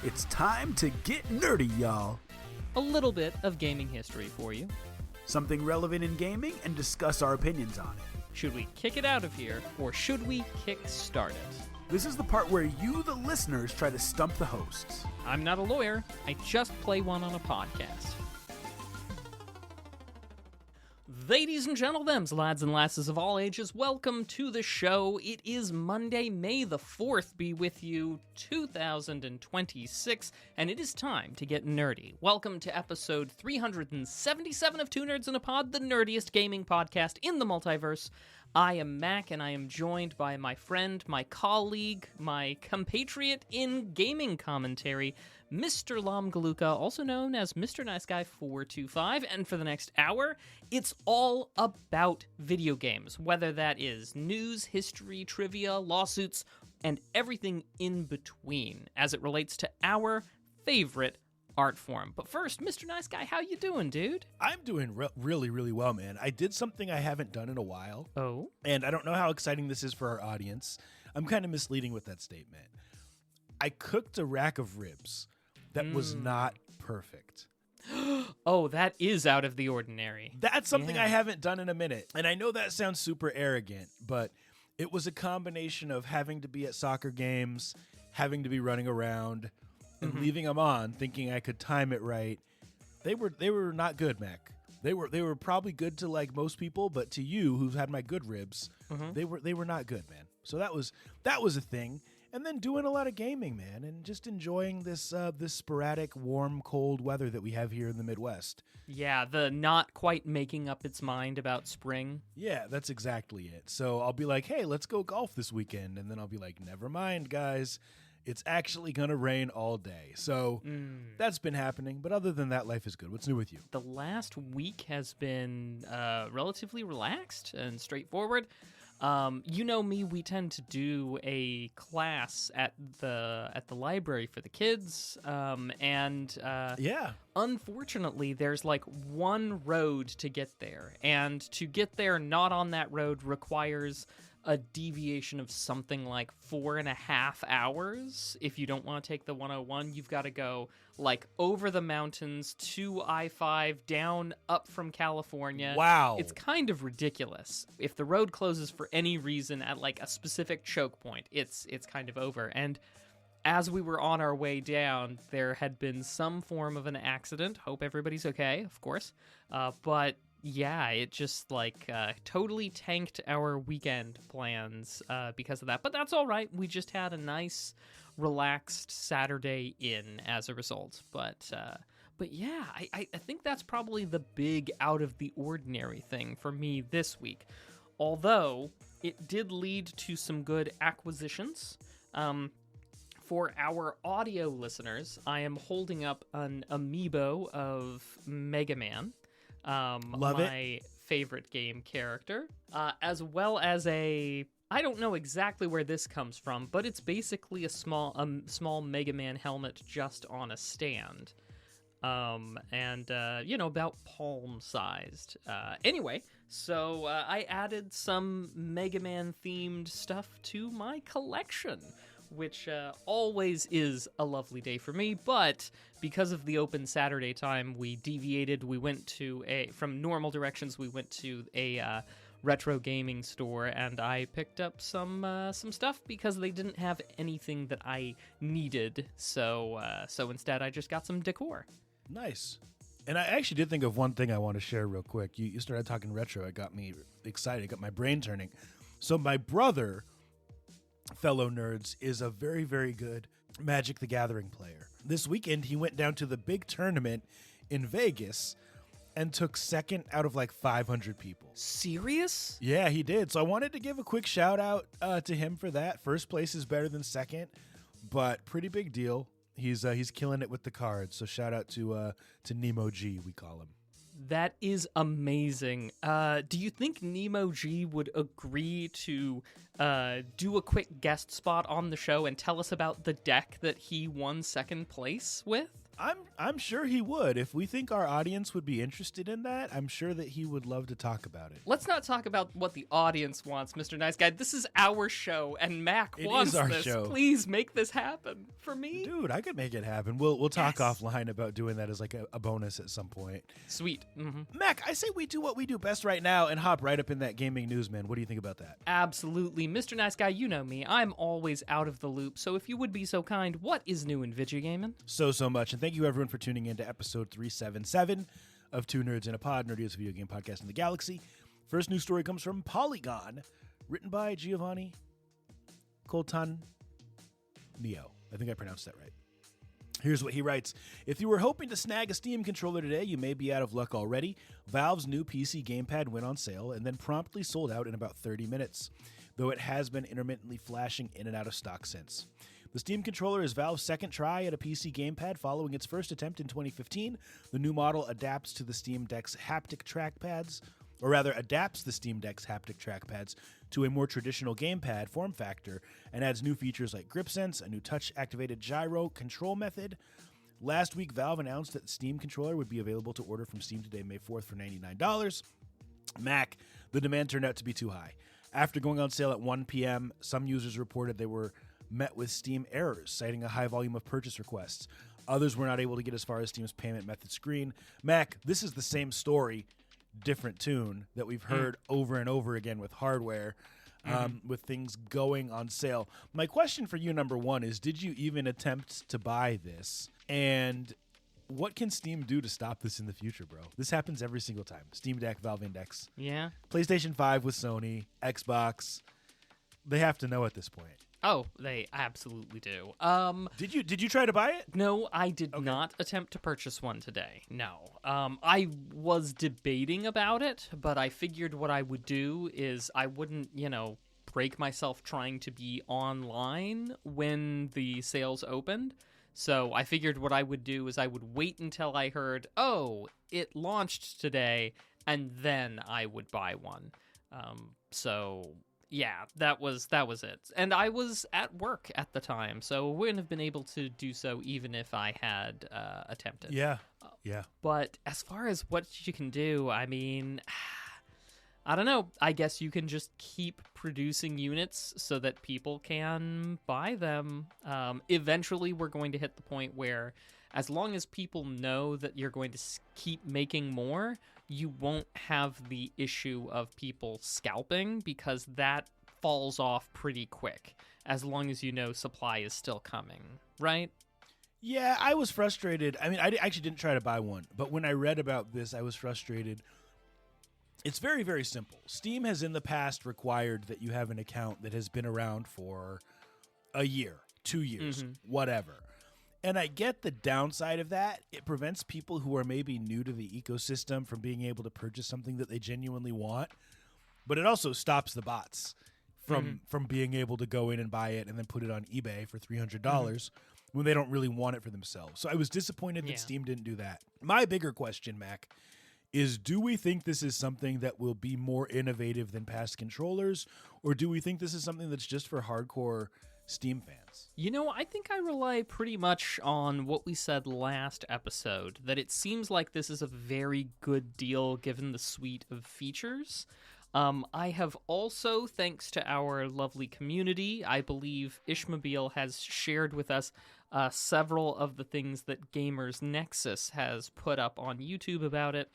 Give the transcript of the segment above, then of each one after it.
It's time to get nerdy, y'all. A little bit of gaming history for you. Something relevant in gaming and discuss our opinions on it. Should we kick it out of here, or should we kick-start it? This is the part where you, the listeners, try to stump the hosts. I'm not a lawyer. I just play one on a podcast. Ladies and gentlemen, lads and lasses of all ages, welcome to the show. It is Monday, May the 4th, be with you, 2026, and it is time to get nerdy. Welcome to episode 377 of Two Nerds in a Pod, the nerdiest gaming podcast in the multiverse. I am Mac, and I am joined by my friend, my colleague, my compatriot in gaming commentary, Mr. Lamgaluka, also known as Mr. Nice Guy 425, and for the next hour, it's all about video games, whether that is news, history, trivia, lawsuits, and everything in between, as it relates to our favorite art form. But first, Mr. Nice Guy, how you doing, dude? I'm doing really well, man. I did something I haven't done in a while. Oh? And I don't know how exciting this is for our audience. I'm kind of misleading with that statement. I cooked a rack of ribs that was not perfect. Oh, that is out of the ordinary. That's something I haven't done in a minute. And I know that sounds super arrogant, but it was a combination of having to be at soccer games, having to be running around, and leaving them on, thinking I could time it right. They were not good, Mac. They were probably good to like most people, but to you who've had my good ribs, they were not good, man. So that was a thing. And then doing a lot of gaming, man, and just enjoying this sporadic warm, cold weather that we have here in the Midwest. Yeah, the not quite making up its mind about spring. Yeah, that's exactly it. So I'll be like, hey, let's go golf this weekend. And then I'll be like, never mind, guys. It's actually going to rain all day. So that's been happening. But other than that, life is good. What's new with you? The last week has been relatively relaxed and straightforward. You know me, we tend to do a class at the library for the kids. Unfortunately, there's like one road to get there. And to get there not on that road requires a deviation of something like 4.5 hours. If you don't want to take the 101, you've got to go like over the mountains to I-5, down up from California. Wow. It's kind of ridiculous. If the road closes for any reason at like a specific choke point, it's kind of over. And as we were on our way down, there had been some form of an accident. Hope everybody's okay, of course. But yeah, it just like totally tanked our weekend plans because of that. But that's all right. We just had a nice, relaxed Saturday in as a result. But yeah, I think that's probably the big out of the ordinary thing for me this week. Although it did lead to some good acquisitions. For our audio listeners, I am holding up an amiibo of Mega Man. My favorite game character, as well as I don't know exactly where this comes from, but it's basically a small Mega Man helmet just on a stand, about palm-sized. Anyway, so I added some Mega Man themed stuff to my collection, which always is a lovely day for me, but because of the open Saturday time, we deviated. We went from normal directions, we went to a retro gaming store, and I picked up some stuff because they didn't have anything that I needed, so instead I just got some decor. Nice. And I actually did think of one thing I want to share real quick. You started talking retro. It got me excited. It got my brain turning. So my brother, fellow nerds, is a very, very good Magic the Gathering player. This weekend, he went down to the big tournament in Vegas and took second out of like 500 people. Serious? Yeah, he did. So I wanted to give a quick shout out to him for that. First place is better than second, but pretty big deal. He's killing it with the cards. So shout out to Nemo G, we call him. That is amazing. Do you think Nemo G would agree to do a quick guest spot on the show and tell us about the deck that he won second place with? I'm sure he would. If we think our audience would be interested in that, I'm sure that he would love to talk about it. Let's not talk about what the audience wants, Mr. Nice Guy. This is our show, and Mac wants our this. show. Please make this happen for me. Dude, I could make it happen. We'll talk offline about doing that as like a bonus at some point. Sweet. Mac, I say we do what we do best right now and hop right up in that gaming news, man. What do you think about that? Absolutely. Mr. Nice Guy, you know me. I'm always out of the loop, so if you would be so kind, what is new in video gaming? So much. And thank you, everyone, for tuning in to episode 377 of Two Nerds in a Pod, nerdiest video game podcast in the galaxy. First news story comes from Polygon, written by Giovanni Coltaneo. I think I pronounced that right. Here's what he writes. If you were hoping to snag a Steam controller today, you may be out of luck already. Valve's new PC gamepad went on sale and then promptly sold out in about 30 minutes, though it has been intermittently flashing in and out of stock since. The Steam controller is Valve's second try at a PC gamepad following its first attempt in 2015. The new model adapts the Steam Deck's haptic trackpads to a more traditional gamepad form factor and adds new features like grip sense, a new touch-activated gyro control method. Last week, Valve announced that the Steam controller would be available to order from Steam today, May 4th, for $99. Mac, the demand turned out to be too high. After going on sale at 1 p.m., some users reported they were met with Steam errors, citing a high volume of purchase requests. Others were not able to get as far as Steam's payment method screen. Mac, this is the same story, different tune that we've heard over and over again with hardware, with things going on sale. My question for you, number one, is did you even attempt to buy this? And what can Steam do to stop this in the future, bro? This happens every single time. Steam Deck, Valve Index. Yeah. PlayStation 5 with Sony, Xbox. They have to know at this point. Oh, they absolutely do. Did you try to buy it? No, I did not attempt to purchase one today. No. I was debating about it, but I figured what I would do is I wouldn't, break myself trying to be online when the sales opened. So I figured what I would do is I would wait until I heard, oh, it launched today, and then I would buy one. Yeah, that was it. And I was at work at the time, so wouldn't have been able to do so even if I had attempted. Yeah. But as far as what you can do, I mean, I don't know. I guess you can just keep producing units so that people can buy them. Eventually, we're going to hit the point where as long as people know that you're going to keep making more, you won't have the issue of people scalping because that falls off pretty quick as long as you know supply is still coming, right? Yeah, I was frustrated. I mean, I actually didn't try to buy one, but when I read about this, I was frustrated. It's very, very simple. Steam has in the past required that you have an account that has been around for a year, 2 years, whatever. And I get the downside of that. It prevents people who are maybe new to the ecosystem from being able to purchase something that they genuinely want. But it also stops the bots from being able to go in and buy it and then put it on eBay for $300 when they don't really want it for themselves. So I was disappointed that Steam didn't do that. My bigger question, Mac, is do we think this is something that will be more innovative than past controllers? Or do we think this is something that's just for hardcore Steam fans? I think I rely pretty much on what we said last episode, that it seems like this is a very good deal given the suite of features. I have also, thanks to our lovely community, I believe Ishmobile has shared with us several of the things that Gamers Nexus has put up on YouTube about it,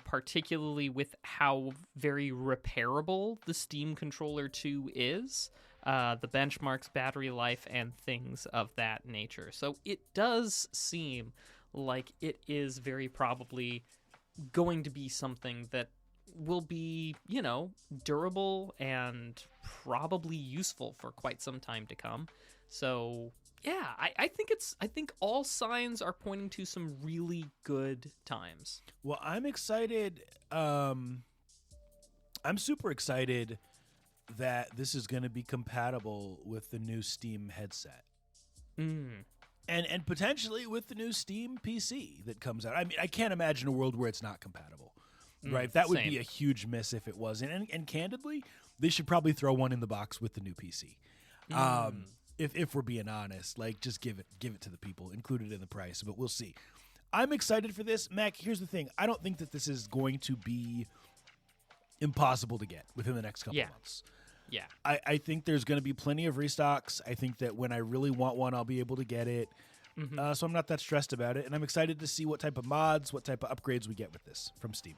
particularly with how very repairable the Steam Controller 2 is. The benchmarks, battery life, and things of that nature. So it does seem like it is very probably going to be something that will be, durable and probably useful for quite some time to come. So yeah, I think all signs are pointing to some really good times. Well, I'm excited. I'm super excited that this is going to be compatible with the new Steam headset. And potentially with the new Steam PC that comes out. I mean, I can't imagine a world where it's not compatible, right? That would be a huge miss if it wasn't. And candidly, they should probably throw one in the box with the new PC. If we're being honest, like just give it to the people, include it in the price, but we'll see. I'm excited for this. Mac, here's the thing. I don't think that this is going to be impossible to get within the next couple months. Yeah. I think there's going to be plenty of restocks. I think that when I really want one, I'll be able to get it. So I'm not that stressed about it. And I'm excited to see what type of mods, what type of upgrades we get with this from Steam.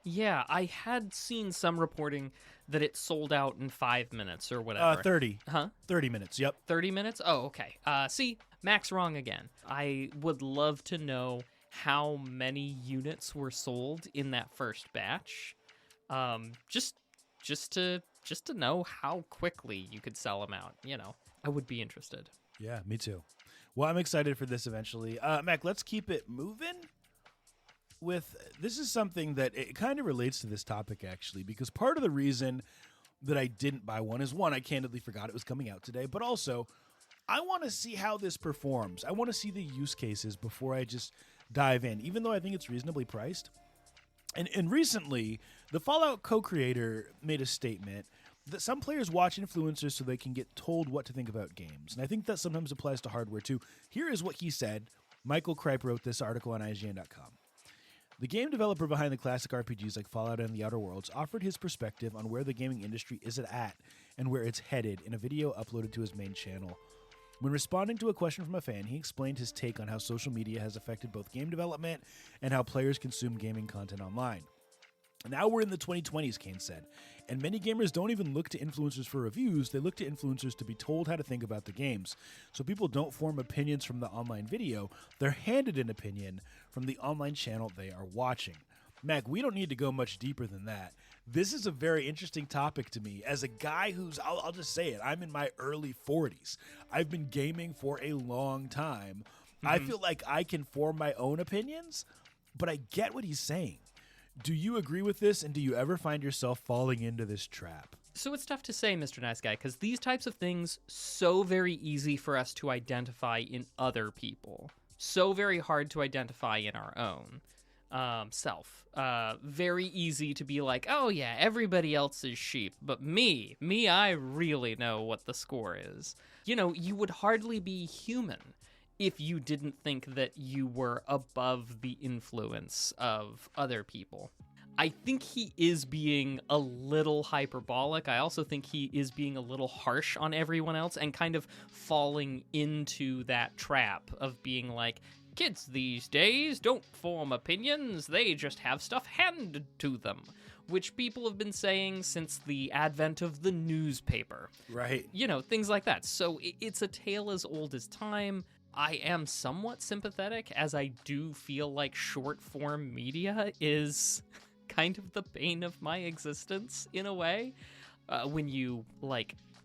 Yeah, I had seen some reporting that it sold out in 5 minutes or whatever. 30. Huh? 30 minutes, yep. 30 minutes? Oh, okay. See, Mac's wrong again. I would love to know how many units were sold in that first batch. Just to know how quickly you could sell them out. I would be interested. Yeah, me too. Well, I'm excited for this eventually. Mac, let's keep it moving. This is something that it kind of relates to this topic, actually, because part of the reason that I didn't buy one is, one, I candidly forgot it was coming out today, but also I want to see how this performs. I want to see the use cases before I just dive in, even though I think it's reasonably priced. And recently, the Fallout co-creator made a statement that some players watch influencers so they can get told what to think about games. And I think that sometimes applies to hardware, too. Here is what he said. Michael Kripe wrote this article on IGN.com. The game developer behind the classic RPGs like Fallout and The Outer Worlds offered his perspective on where the gaming industry is at and where it's headed in a video uploaded to his main channel. When responding to a question from a fan, he explained his take on how social media has affected both game development and how players consume gaming content online. Now we're in the 2020s, Kane said, and many gamers don't even look to influencers for reviews, they look to influencers to be told how to think about the games. So people don't form opinions from the online video, they're handed an opinion from the online channel they are watching. Mac, we don't need to go much deeper than that. This is a very interesting topic to me. As a guy who's, I'll just say it, I'm in my early 40s. I've been gaming for a long time. I feel like I can form my own opinions, but I get what he's saying. Do you agree with this, and do you ever find yourself falling into this trap? So it's tough to say, Mr. Nice Guy, because these types of things, so very easy for us to identify in other people. So very hard to identify in our own self. Very easy to be like, oh yeah, everybody else is sheep, but me, I really know what the score is. You would hardly be human if you didn't think that you were above the influence of other people. I think he is being a little hyperbolic. I also think he is being a little harsh on everyone else and kind of falling into that trap of being like, kids these days don't form opinions, they just have stuff handed to them, which people have been saying since the advent of the newspaper. Right. Things like that. So it's a tale as old as time. I am somewhat sympathetic, as I do feel like short-form media is kind of the bane of my existence, in a way. When you,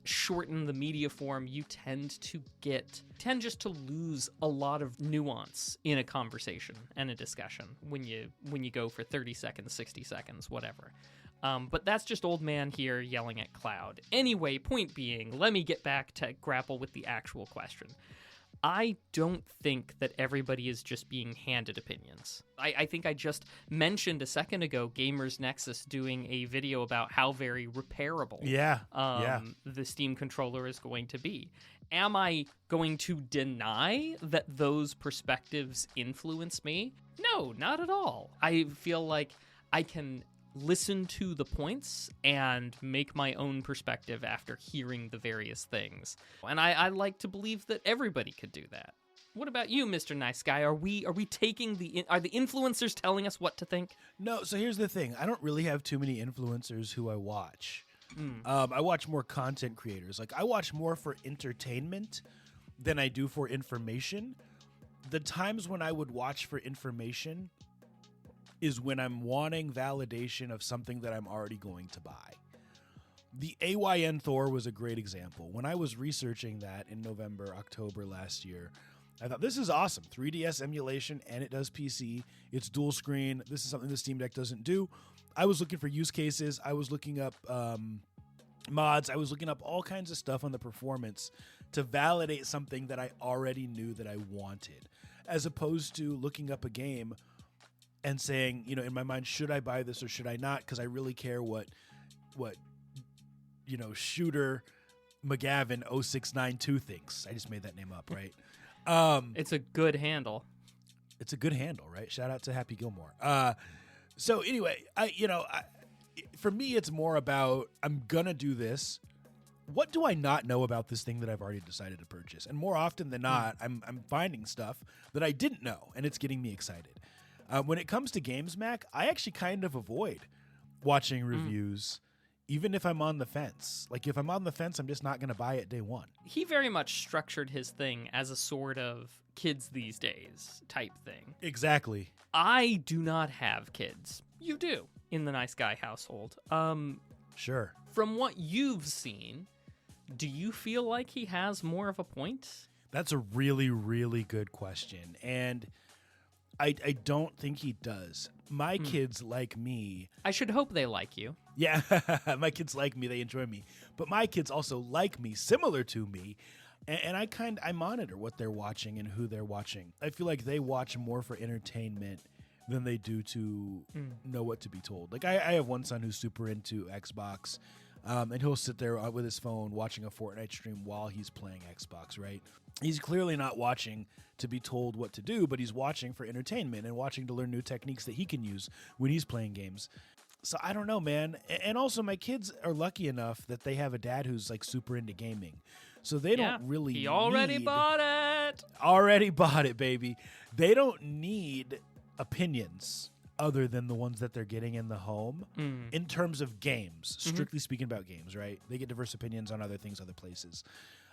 shorten the media form, you tend just to lose a lot of nuance in a conversation and a discussion when you go for 30 seconds, 60 seconds, whatever. But that's just old man here yelling at cloud. Anyway, point being, let me get back to grapple with the actual question. I don't think that everybody is just being handed opinions. I think I just mentioned a second ago Gamers Nexus doing a video about how very repairable the Steam controller is going to be. Am I going to deny that those perspectives influence me? No, not at all. I feel like I can listen to the points and make my own perspective after hearing the various things. And I like to believe that everybody could do that. What about you, Mr. Nice Guy? Are we taking are the influencers telling us what to think? No, so here's the thing. I don't really have too many influencers who I watch. I watch more content creators. I watch more for entertainment than I do for information. The times when I would watch for information is when I'm wanting validation of something that I'm already going to buy. The AYN Thor was a great example. When I was researching that in November, October last year, I thought, this is awesome. 3DS emulation, and it does PC. It's dual screen. This is something the Steam Deck doesn't do. I was looking for use cases. I was looking up mods. I was looking up all kinds of stuff on the performance to validate something that I already knew that I wanted, as opposed to looking up a game and saying, in my mind, should I buy this or should I not? Because I really care what shooter McGavin 0692 thinks. I just made that name up, right? It's a good handle. It's a good handle, right? Shout out to Happy Gilmore. So anyway, for me, it's more about I'm gonna do this. What do I not know about this thing that I've already decided to purchase? And more often than not, I'm finding stuff that I didn't know, and it's getting me excited. When it comes to games, Mac, I actually kind of avoid watching reviews, even if I'm on the fence. Like, if I'm on the fence, I'm just not going to buy it day one. He very much structured his thing as a sort of kids these days type thing. Exactly. I do not have kids. You do, in the Nice Guy household. Sure. From what you've seen, do you feel like he has more of a point? That's a really, really good question. And I don't think he does. My kids like me. I should hope they like you. Yeah, my kids like me. They enjoy me. But my kids also like me, similar to me. And I monitor what they're watching and who they're watching. I feel like they watch more for entertainment than they do to know what to be told. Like, I have one son who's super into Xbox, and he'll sit there with his phone watching a Fortnite stream while he's playing Xbox, right? He's clearly not watching to be told what to do, but he's watching for entertainment and watching to learn new techniques that he can use when he's playing games. So I don't know, man. And also, my kids are lucky enough that they have a dad who's like super into gaming. So they don't really He already bought it. Already bought it, baby. They don't need opinions other than the ones that they're getting in the home in terms of games, strictly speaking about games, right? They get diverse opinions on other things, other places.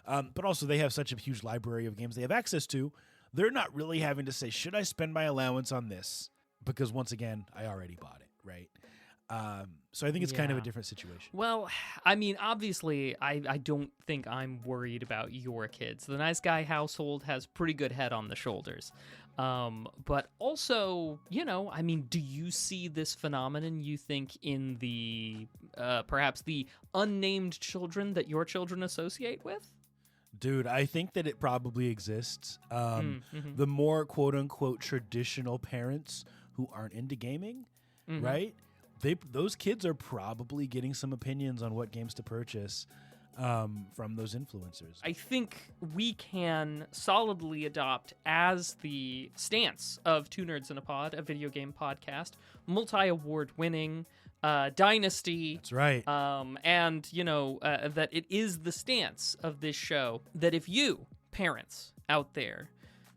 But also they have such a huge library of games they have access to. They're not really having to say, should I spend my allowance on this? Because once again, I already bought it, right? So I think it's kind of a different situation. Well, I mean, obviously, I don't think I'm worried about your kids. The Nice Guy household has pretty good head on the shoulders. But also, you know, I mean, do you see this phenomenon, you think, in the perhaps the unnamed children that your children associate with? Dude, I think that it probably exists. The more quote-unquote traditional parents who aren't into gaming, right? Those kids are probably getting some opinions on what games to purchase from those influencers. I think we can solidly adopt as the stance of Two Nerds in a Pod, a video game podcast, multi-award winning, Dynasty. That's right. And, you know, that it is the stance of this show that if you, parents out there,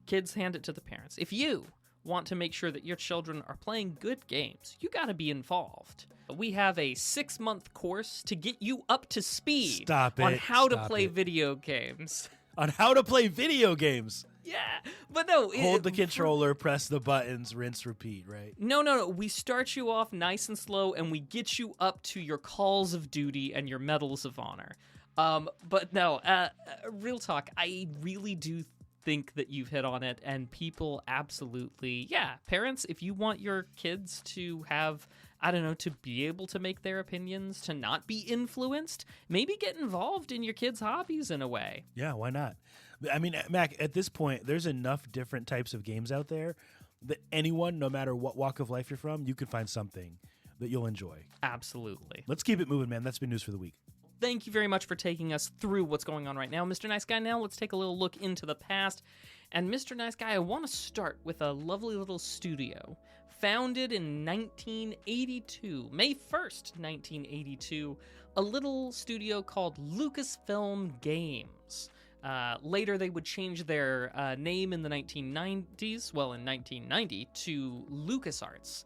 kids, hand it to the parents, if you want to make sure that your children are playing good games, you got to be involved. We have a 6-month course to get you up to speed on how to play video games. On how to play video games. Yeah, but no. Hold the controller, press the buttons, rinse, repeat, right? No. We start you off nice and slow, and we get you up to your Calls of Duty and your Medals of Honor. But no, real talk, I really do think that you've hit on it, and people absolutely, parents, if you want your kids to have, I don't know, to be able to make their opinions, to not be influenced, maybe get involved in your kids' hobbies in a way. Yeah, why not? I mean, Mac, at this point, there's enough different types of games out there that anyone, no matter what walk of life you're from, you can find something that you'll enjoy. Absolutely. Let's keep it moving, man. That's been news for the week. Thank you very much for taking us through what's going on right now, Mr. Nice Guy. Now let's take a little look into the past. And Mr. Nice Guy, I want to start with a lovely little studio. Founded in 1982, May 1st, 1982, a little studio called Lucasfilm Games. Later, they would change their name in the 1990s, well, in 1990, to LucasArts,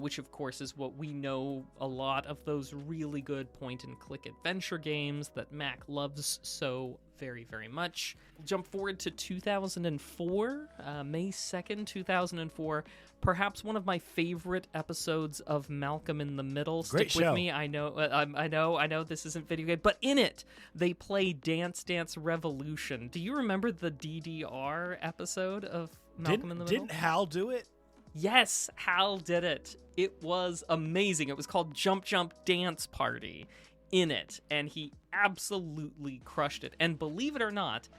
which, of course, is what we know a lot of those really good point-and-click adventure games that Mac loves so very, very much. Jump forward to 2004, May 2nd, 2004. Perhaps one of my favorite episodes of Malcolm in the Middle. Great Stick with show. me. I know this isn't video game, but in it, they play Dance Dance Revolution. Do you remember the DDR episode of Malcolm in the Middle? Didn't Hal do it? Yes, Hal did it. It was amazing. It was called Jump Jump Dance Party in it, and he absolutely crushed it. And believe it or not,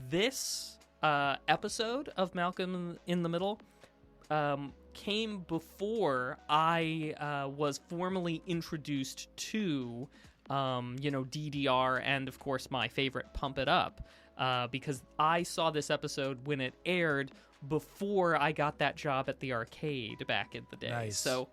this episode of Malcolm in the Middle came before I was formally introduced to DDR, and of course my favorite, Pump It Up, because I saw this episode when it aired before I got that job at the arcade back in the day. Nice. So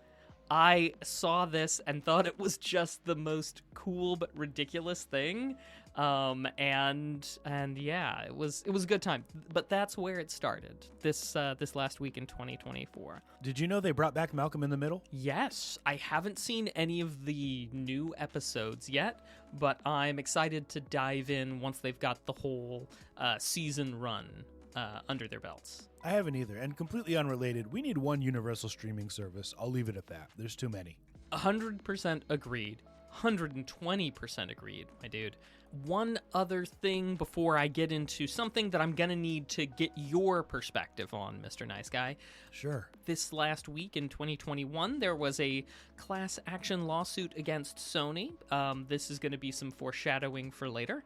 I saw this and thought it was just the most cool but ridiculous thing. And yeah, it was a good time. But that's where it started this last week in 2024. Did you know they brought back Malcolm in the Middle? Yes, I haven't seen any of the new episodes yet, but I'm excited to dive in once they've got the whole season run under their belts. I haven't either. And completely unrelated, we need one universal streaming service. I'll leave it at that. There's too many. 100% agreed. 120% agreed, my dude. One other thing before I get into something that I'm going to need to get your perspective on, Mr. Nice Guy. Sure. This last week in 2021, there was a class action lawsuit against Sony. This is going to be some foreshadowing for later.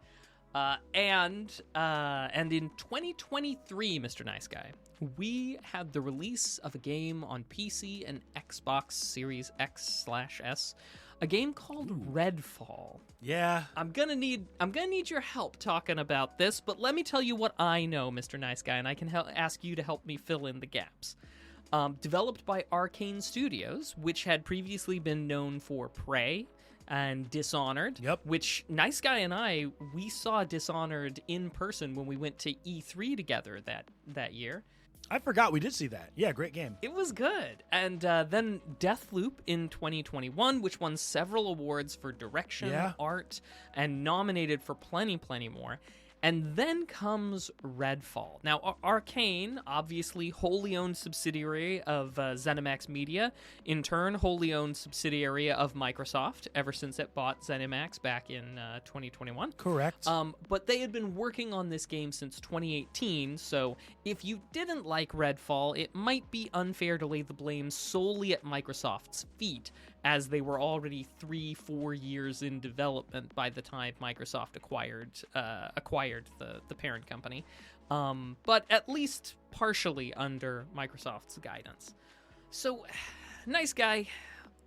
And in 2023, Mr. Nice Guy, we had the release of a game on PC and Xbox Series X/S, a game called Redfall. Yeah. I'm gonna need your help talking about this, but let me tell you what I know, Mr. Nice Guy, and I can ask you to help me fill in the gaps. Developed by Arcane Studios, which had previously been known for Prey and Dishonored. Yep. Which Nice Guy and we saw Dishonored in person when we went to E3 together that year. I forgot we did see that. Yeah, great game. It was good. And then Deathloop in 2021, which won several awards for direction, art, and nominated for plenty more. And then comes Redfall. Now, Arcane, obviously wholly owned subsidiary of ZeniMax Media, in turn wholly owned subsidiary of Microsoft ever since it bought ZeniMax back in 2021. Correct. But they had been working on this game since 2018, so if you didn't like Redfall, it might be unfair to lay the blame solely at Microsoft's feet, as they were already 3-4 years in development by the time Microsoft acquired the parent company, but at least partially under Microsoft's guidance. So, Nice Guy,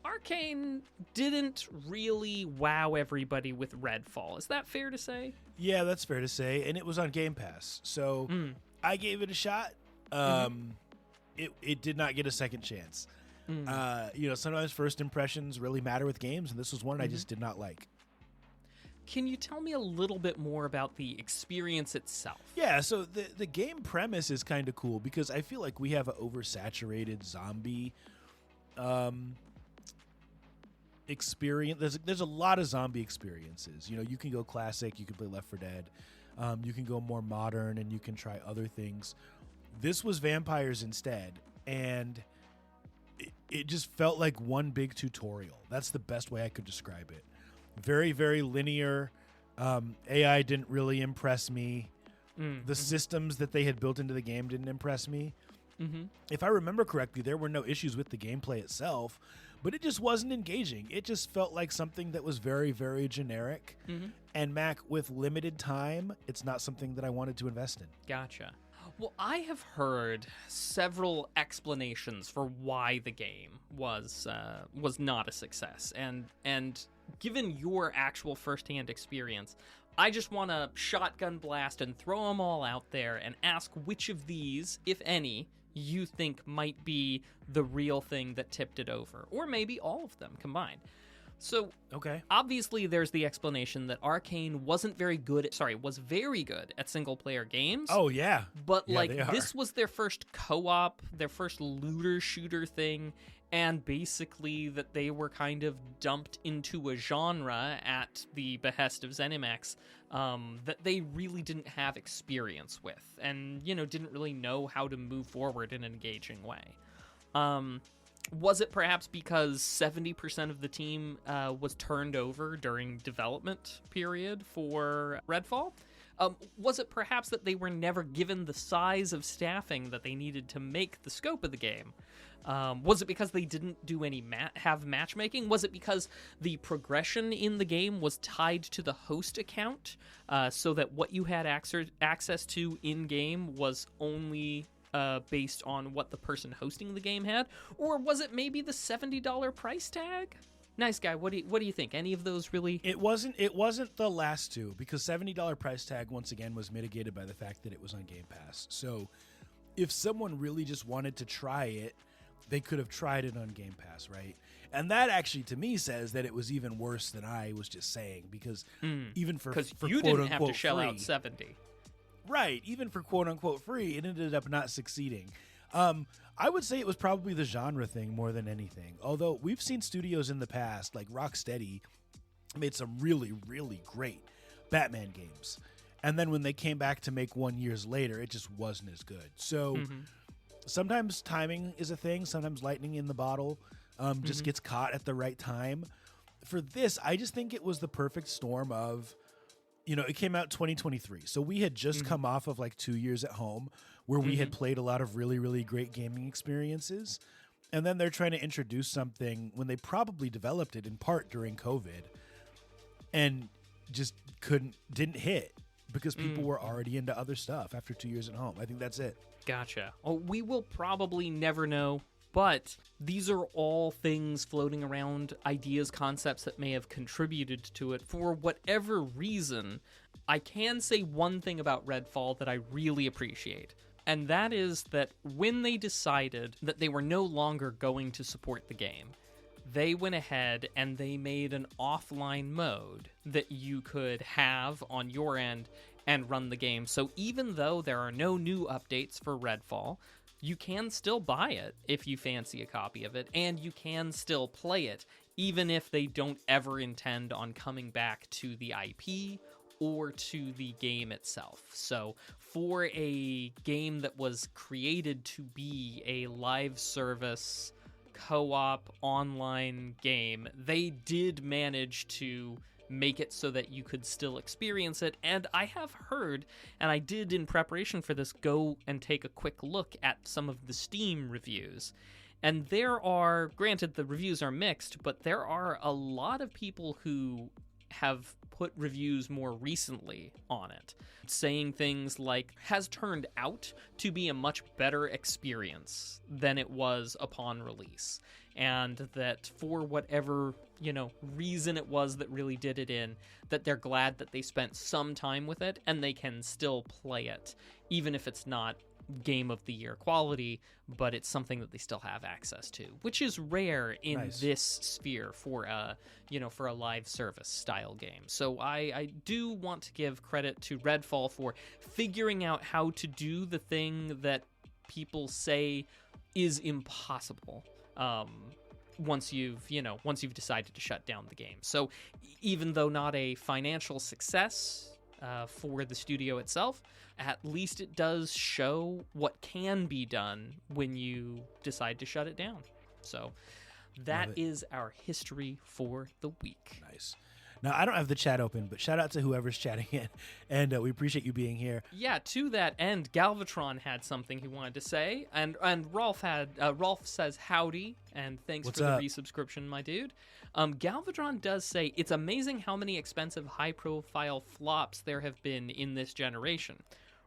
Arcane didn't really wow everybody with Redfall. Is that fair to say? Yeah, that's fair to say, and it was on Game Pass, so I gave it a shot. It did not get a second chance. Sometimes first impressions really matter with games, and this was one I just did not like. Can you tell me a little bit more about the experience itself? Yeah, so the game premise is kind of cool because I feel like we have an oversaturated zombie experience. There's a lot of zombie experiences. You can go classic, you can play Left 4 Dead, you can go more modern, and you can try other things. This was vampires instead, and it just felt like one big tutorial. That's the best way I could describe it. Very, very linear. AI didn't really impress me. The systems that they had built into the game didn't impress me. If I remember correctly, there were no issues with the gameplay itself, but it just wasn't engaging. It just felt like something that was very, very generic. And Mac, with limited time, it's not something that I wanted to invest in. Gotcha. Well, I have heard several explanations for why the game was not a success, and given your actual firsthand experience, I just want to shotgun blast and throw them all out there and ask which of these, if any, you think might be the real thing that tipped it over, or maybe all of them combined. So, obviously there's the explanation that Arcane was very good at single-player games. Oh, yeah. But, this was their first co-op, their first looter-shooter thing, and basically that they were kind of dumped into a genre at the behest of ZeniMax that they really didn't have experience with and, didn't really know how to move forward in an engaging way. Was it perhaps because 70% of the team was turned over during development period for Redfall? Was it perhaps that they were never given the size of staffing that they needed to make the scope of the game? Was it because they didn't do any have matchmaking? Was it because the progression in the game was tied to the host account, so that what you had access to in-game was only based on what the person hosting the game had? Or was it maybe the $70 price tag? Nice Guy, what do you think? Any of those really? It wasn't the last two, because $70 price tag once again was mitigated by the fact that it was on Game Pass. So if someone really just wanted to try it, they could have tried it on Game Pass, right? And that actually, to me, says that it was even worse than I was just saying, because even for you quote didn't have unquote to shell free, out 70. right? Even for quote unquote free, it ended up not succeeding. I would say it was probably the genre thing more than anything. Although we've seen studios in the past, like Rocksteady, made some really, really great Batman games. And then when they came back to make one years later, it just wasn't as good. So sometimes timing is a thing. Sometimes lightning in the bottle just gets caught at the right time. For this, I just think it was the perfect storm of, it came out 2023. So we had just come off of like 2 years at home where we had played a lot of really, really great gaming experiences. And then they're trying to introduce something when they probably developed it in part during COVID and just didn't hit because people were already into other stuff after 2 years at home. I think that's it. Gotcha. Oh, we will probably never know, but these are all things floating around, ideas, concepts that may have contributed to it for whatever reason. I can say one thing about Redfall that I really appreciate, and that is that when they decided that they were no longer going to support the game, they went ahead and they made an offline mode that you could have on your end and run the game. So even though there are no new updates for Redfall, you can still buy it if you fancy a copy of it, and you can still play it, even if they don't ever intend on coming back to the IP or to the game itself. So for a game that was created to be a live service co-op online game, they did manage to make it so that you could still experience it. And I have heard, and I did in preparation for this go and take a quick look at some of the Steam reviews, and there are, granted the reviews are mixed, but there are a lot of people who have put reviews more recently on it, saying things like, has turned out to be a much better experience than it was upon release, and that for whatever, reason it was that really did it in, that they're glad that they spent some time with it and they can still play it, even if it's not game of the year quality, but it's something that they still have access to, which is rare in this sphere for a live service style game. So I do want to give credit to Redfall for figuring out how to do the thing that people say is impossible once you've decided to shut down the game. So even though not a financial success for the studio itself, at least it does show what can be done when you decide to shut it down. So that is our history for the week. Nice. Now, I don't have the chat open, but shout out to whoever's chatting in, and we appreciate you being here. Yeah, to that end, Galvatron had something he wanted to say, and Rolf says howdy, and thanks for the resubscription, my dude. Galvatron does say, it's amazing how many expensive high-profile flops there have been in this generation.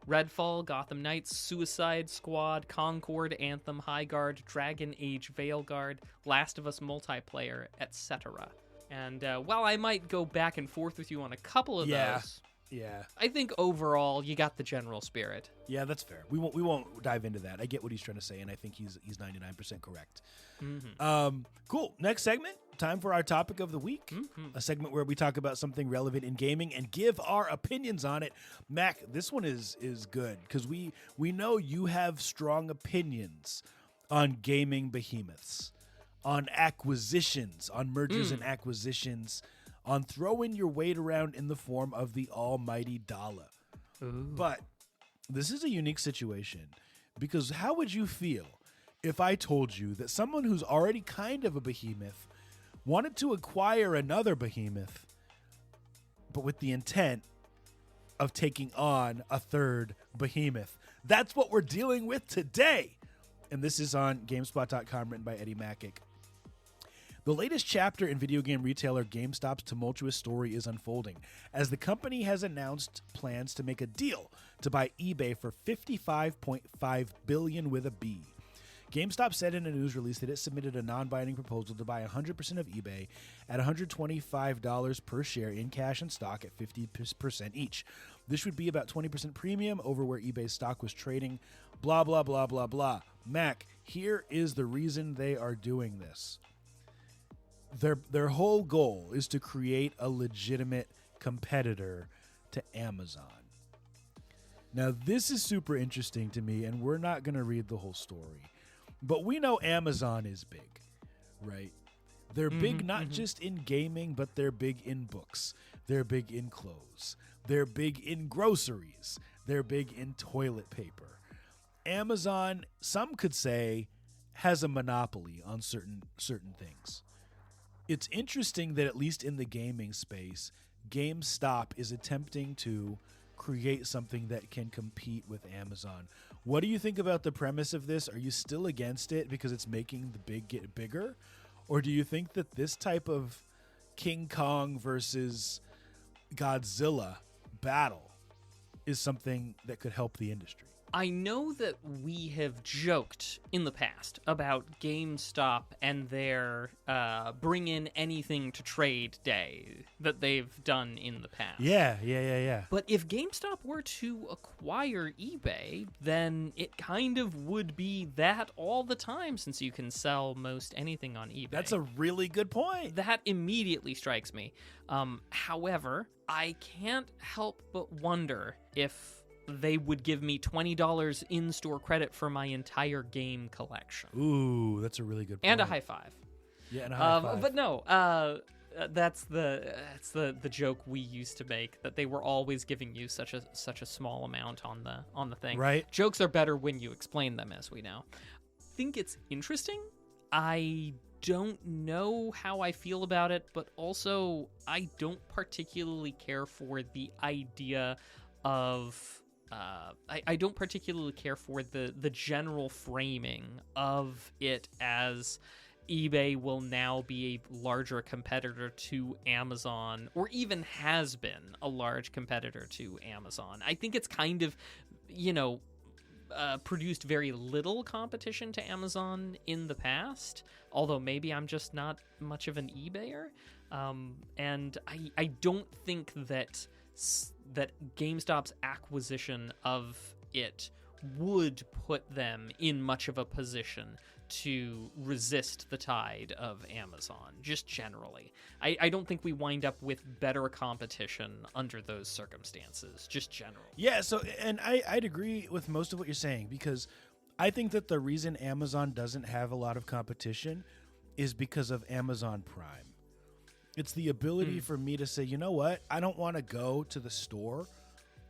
Redfall, Gotham Knights, Suicide Squad, Concord, Anthem, Highguard, Dragon Age, Veilguard, Last of Us multiplayer, etc. And while I might go back and forth with you on a couple of those, I think overall you got the general spirit. Yeah, that's fair. We won't dive into that. I get what he's trying to say, and I think he's 99% correct. Cool. Next segment. Time for our topic of the week. A segment where we talk about something relevant in gaming and give our opinions on it. Mac, this one is good because we know you have strong opinions on gaming behemoths, on acquisitions, on mergers and acquisitions, on throwing your weight around in the form of the almighty dollar. But this is a unique situation because how would you feel if I told you that someone who's already kind of a behemoth wanted to acquire another behemoth, but with the intent of taking on a third behemoth? That's what we're dealing with today. And this is on GameSpot.com, written by Eddie Macick. The latest chapter in video game retailer GameStop's tumultuous story is unfolding, as the company has announced plans to make a deal to buy eBay for $55.5 billion with a B. GameStop said in a news release that it submitted a non-binding proposal to buy 100% of eBay at $125 per share in cash and stock at 50% each. This would be about 20% premium over where eBay's stock was trading. Blah, blah, blah, blah, blah. Mac, here is the reason they are doing this. Their whole goal is to create a legitimate competitor to Amazon. Now, this is super interesting to me, and we're not going to read the whole story. But we know Amazon is big, right? They're big not just in gaming, but they're big in books. They're big in clothes. They're big in groceries. They're big in toilet paper. Amazon, some could say, has a monopoly on certain things. It's interesting that at least in the gaming space, GameStop is attempting to create something that can compete with Amazon. What do you think about the premise of this? Are you still against it because it's making the big get bigger? Or do you think that this type of King Kong versus Godzilla battle is something that could help the industry? I know that we have joked in the past about GameStop and their bring in anything to trade day that they've done in the past. Yeah. But if GameStop were to acquire eBay, then it kind of would be that all the time, since you can sell most anything on eBay. That's a really good point. That immediately strikes me. However, I can't help but wonder if they would give me $20 in-store credit for my entire game collection. Ooh, that's a really good point. And a high five. Yeah, and a high five. But no, that's the joke we used to make, that they were always giving you such a small amount on the thing. Right. Jokes are better when you explain them, as we know. Think it's interesting. I don't know how I feel about it, but also I don't particularly care for the idea of I don't particularly care for the general framing of it as eBay will now be a larger competitor to Amazon, or even has been a large competitor to Amazon. I think it's kind of, produced very little competition to Amazon in the past, although maybe I'm just not much of an eBayer. And I don't think that GameStop's acquisition of it would put them in much of a position to resist the tide of Amazon, just generally. I don't think we wind up with better competition under those circumstances, just generally. Yeah, so, and I'd agree with most of what you're saying, because I think that the reason Amazon doesn't have a lot of competition is because of Amazon Prime. It's the ability for me to say, you know what? I don't want to go to the store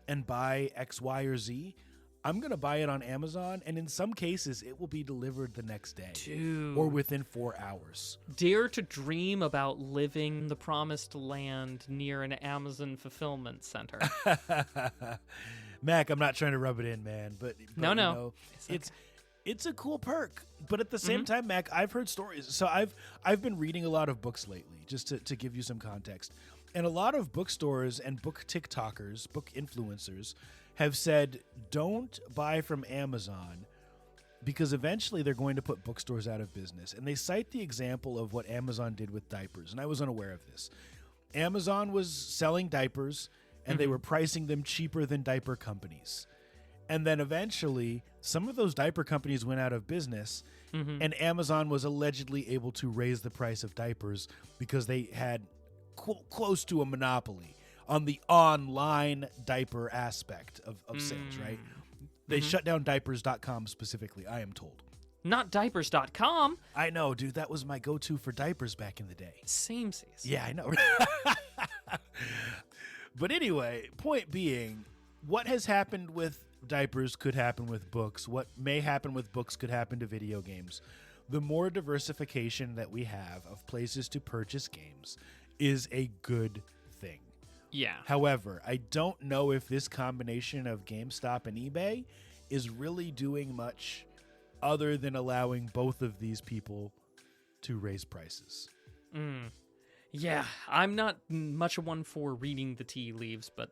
and buy X, Y, or Z. I'm going to buy it on Amazon, and in some cases, it will be delivered the next day. Dude. Or within 4 hours. Dare to dream about living in the promised land near an Amazon fulfillment center. Mac, I'm not trying to rub it in, man, but no. You know, It's it's a cool perk. But at the same time, Mac, I've heard stories. So I've been reading a lot of books lately, just to give you some context. And a lot of bookstores and book TikTokers, book influencers, have said, don't buy from Amazon because eventually they're going to put bookstores out of business. And they cite the example of what Amazon did with diapers. And I was unaware of this. Amazon was selling diapers, and they were pricing them cheaper than diaper companies. And then eventually, some of those diaper companies went out of business, and Amazon was allegedly able to raise the price of diapers because they had close to a monopoly on the online diaper aspect of sales, right? They shut down diapers.com specifically, I am told. Not diapers.com. I know, dude. That was my go-to for diapers back in the day. Samesies. Yeah, I know. But anyway, point being, what has happened with diapers could happen with books. What may happen with books could happen to video games. The more diversification that we have of places to purchase games is a good thing. Yeah. However, I don't know if this combination of GameStop and eBay is really doing much other than allowing both of these people to raise prices. Yeah, I'm not much of one for reading the tea leaves, but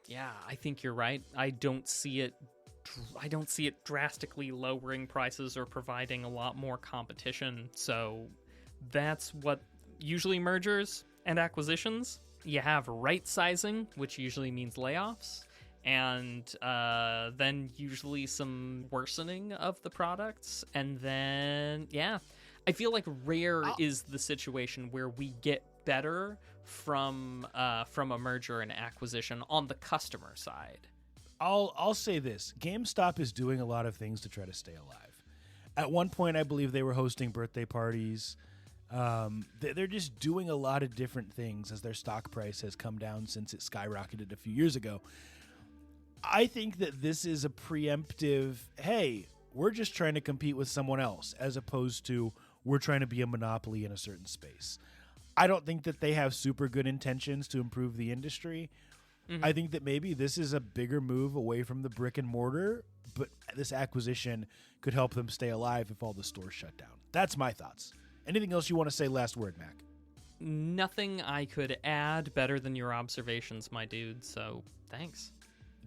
yeah, I think you're right. I don't see it see it drastically lowering prices or providing a lot more competition. So that's what usually mergers and acquisitions. You have right sizing, which usually means layoffs, and then usually some worsening of the products. And then, yeah, I feel like rare is the situation where we get better from a merger and acquisition on the customer side. I'll say this. GameStop is doing a lot of things to try to stay alive. At one point, I believe they were hosting birthday parties. They're just doing a lot of different things as their stock price has come down since it skyrocketed a few years ago. I think that this is a preemptive, hey, we're just trying to compete with someone else, as opposed to we're trying to be a monopoly in a certain space. I don't think that they have super good intentions to improve the industry. Mm-hmm. I think that maybe this is a bigger move away from the brick and mortar, but this acquisition could help them stay alive if all the stores shut down. That's my thoughts. Anything else you want to say? Last word, Mac. Nothing I could add better than your observations, my dude, so thanks.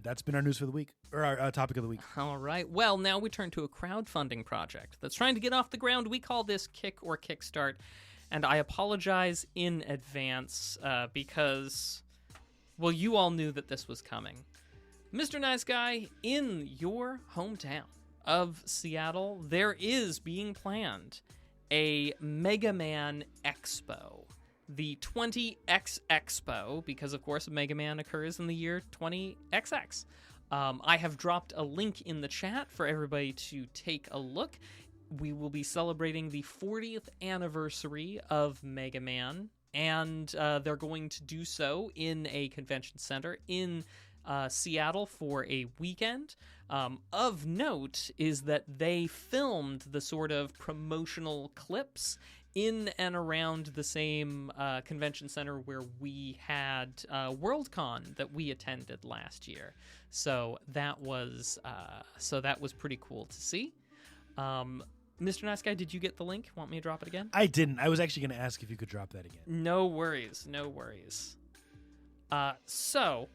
That's been our news for the week, or our topic of the week. All right. Well, now we turn to a crowdfunding project that's trying to get off the ground. We call this Kick or Kickstart, and I apologize in advance because, well, you all knew that this was coming. Mr. Nice Guy, in your hometown of Seattle, there is being planned a Mega Man Expo. The 20X Expo, because of course Mega Man occurs in the year 20XX. I have dropped a link in the chat for everybody to take a look. We will be celebrating the 40th anniversary of Mega Man, and they're going to do so in a convention center in Seattle for a weekend. Of note is that they filmed the sort of promotional clips in and around the same convention center where we had Worldcon that we attended last year. So that was pretty cool to see. Mr. Nice Guy, did you get the link? Want me to drop it again? I didn't. I was actually going to ask if you could drop that again. No worries. No worries. So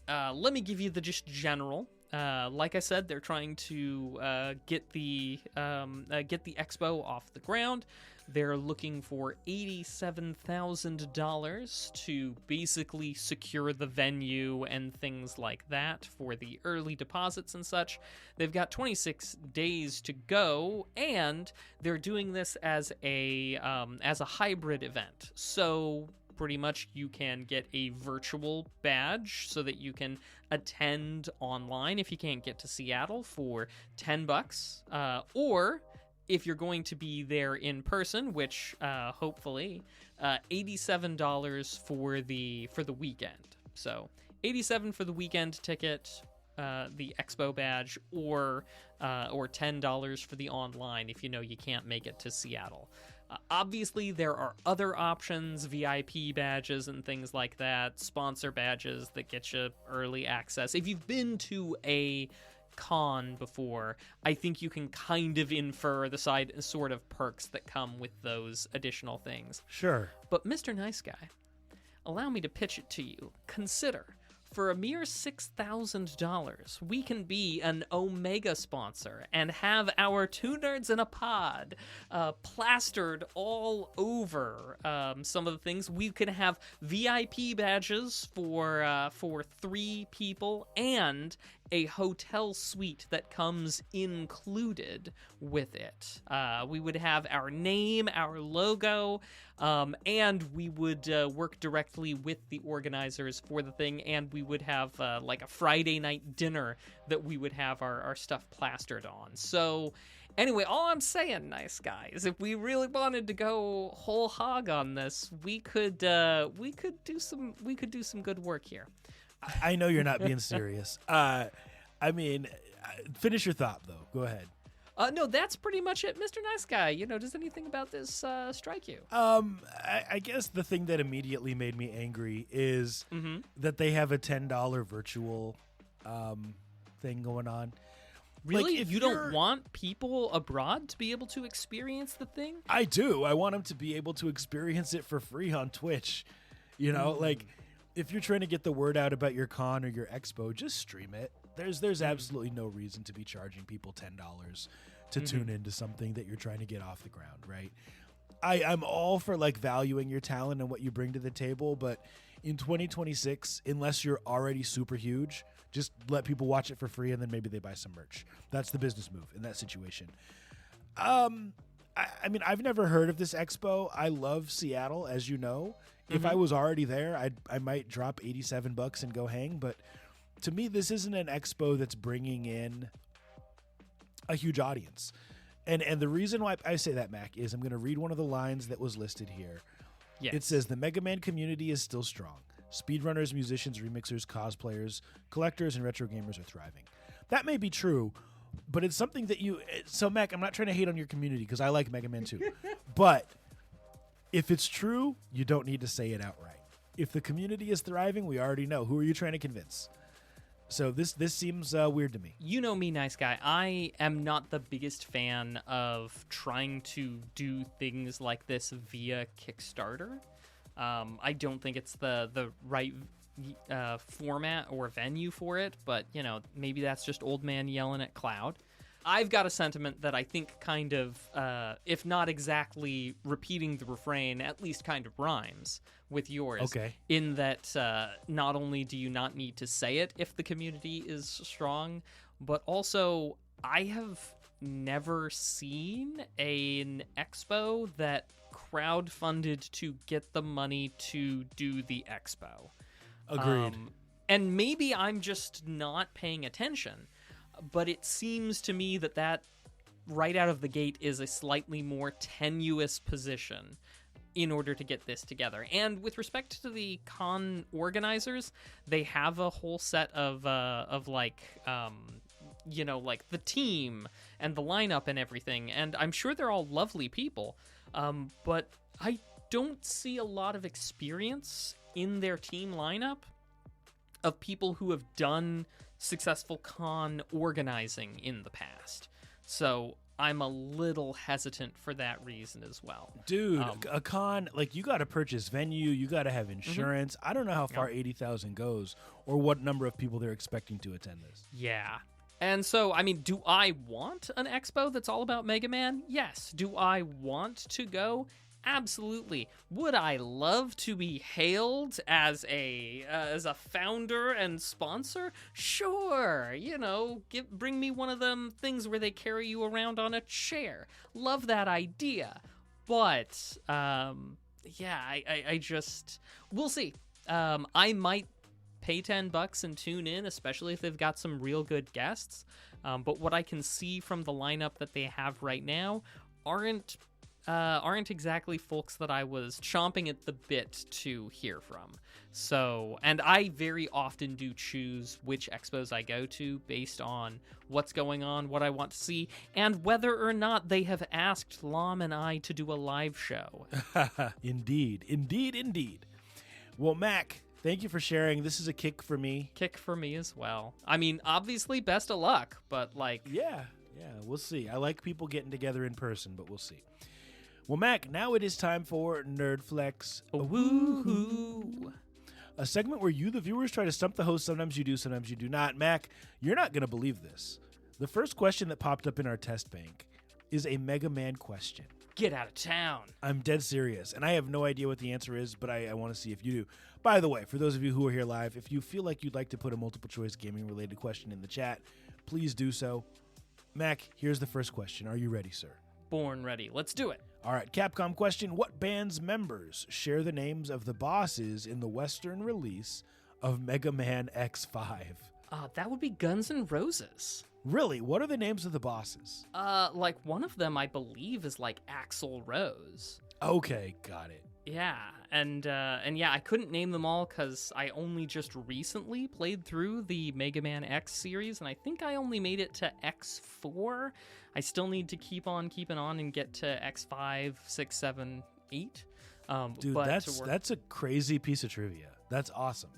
let me give you the just general. Like I said, they're trying to get the expo off the ground. They're looking for $87,000 to basically secure the venue and things like that for the early deposits and such. They've got 26 days to go, and they're doing this as a hybrid event. So pretty much you can get a virtual badge so that you can attend online if you can't get to Seattle for $10, or if you're going to be there in person, which hopefully $87 for the weekend. So $87 for the weekend ticket, the expo badge, or $10 for the online if you know you can't make it to Seattle. Obviously, there are other options, VIP badges and things like that, sponsor badges that get you early access. If you've been to a con before, I think you can kind of infer the sort of perks that come with those additional things. Sure. But Mr. Nice Guy, allow me to pitch it to you. Consider, for a mere $6,000, we can be an Omega sponsor and have our Two Nerds in a Pod plastered all over some of the things. We can have VIP badges for 3 people and a hotel suite that comes included with it. We would have our name, our logo, and we would work directly with the organizers for the thing, and we would have like a Friday night dinner that we would have our stuff plastered on. So anyway, all I'm saying, Nice Guy, is if we really wanted to go whole hog on this, we could do some good work here. I know you're not being serious. I mean, finish your thought, though. Go ahead. No, that's pretty much it, Mr. Nice Guy. Does anything about this strike you? I guess the thing that immediately made me angry is that they have a $10 virtual thing going on. Really? Like, you don't want people abroad to be able to experience the thing? I do. I want them to be able to experience it for free on Twitch. Like, if you're trying to get the word out about your con or your expo, just stream it. There's absolutely no reason to be charging people $10 to tune into something that you're trying to get off the ground, right? I'm all for like valuing your talent and what you bring to the table, but in 2026, unless you're already super huge, just let people watch it for free and then maybe they buy some merch. That's the business move in that situation. I mean, I've never heard of this expo. I love Seattle, as you know. If I was already there, I might drop $87 and go hang. But to me, this isn't an expo that's bringing in a huge audience. And the reason why I say that, Mac, is I'm going to read one of the lines that was listed here. Yes. It says, the Mega Man community is still strong. Speedrunners, musicians, remixers, cosplayers, collectors, and retro gamers are thriving. That may be true, but it's something that you... So, Mac, I'm not trying to hate on your community because I like Mega Man too. But if it's true, you don't need to say it outright. If the community is thriving, we already know. Who are you trying to convince? So this seems weird to me. You know me, nice guy. I am not the biggest fan of trying to do things like this via Kickstarter. I don't think it's the right format or venue for it, but, you know, maybe that's just old man yelling at cloud. I've got a sentiment that I think kind of, if not exactly repeating the refrain, at least kind of rhymes with yours. Okay. In that not only do you not need to say it if the community is strong, but also I have never seen an expo that crowdfunded to get the money to do the expo. Agreed. And maybe I'm just not paying attention, but it seems to me that right out of the gate is a slightly more tenuous position in order to get this together. And with respect to the con organizers, they have a whole set of like, you know, like the team and the lineup and everything. And I'm sure they're all lovely people. But I don't see a lot of experience in their team lineup of people who have done successful con organizing in the past. So I'm a little hesitant for that reason as well. Dude, a con, like, you got to purchase venue, you got to have insurance. I don't know how far 80,000 goes or what number of people they're expecting to attend this. Yeah. And so, I mean, do I want an expo that's all about Mega Man? Yes. Do I want to go? Absolutely. Would I love to be hailed as a founder and sponsor? Sure. You know, bring me one of them things where they carry you around on a chair. Love that idea. But yeah, I just we'll see. I might pay $10 and tune in, especially if they've got some real good guests. But what I can see from the lineup that they have right now aren't exactly folks that I was chomping at the bit to hear from. So, and I very often do choose which expos I go to based on what's going on, what I want to see, and whether or not they have asked Lom and I to do a live show. Indeed. Well, Mac, thank you for sharing. This is a kick for me. Kick for me as well. I mean, obviously, best of luck, but like... Yeah, we'll see. I like people getting together in person, but we'll see. Well, Mac, now it is time for Nerd Flex. Woohoo! A segment where you, the viewers, try to stump the host. Sometimes you do, sometimes you do not. Mac, you're not going to believe this. The first question that popped up in our test bank is a Mega Man question. Get out of town. I'm dead serious, and I have no idea what the answer is, but I want to see if you do. By the way, for those of you who are here live, if you feel like you'd like to put a multiple-choice gaming-related question in the chat, please do so. Mac, here's the first question. Are you ready, sir? Born ready. Let's do it. All right, Capcom question. What band's members share the names of the bosses in the Western release of Mega Man X5? That would be Guns N' Roses. Really? What are the names of the bosses? Like one of them I believe is like Axl Rose. Okay, got it. Yeah, and yeah, I couldn't name them all because I only just recently played through the Mega Man X series, and I think I only made it to X4. I still need to keep on keeping on and get to X5, 6, 7, 8. Dude, that's a crazy piece of trivia. That's awesome.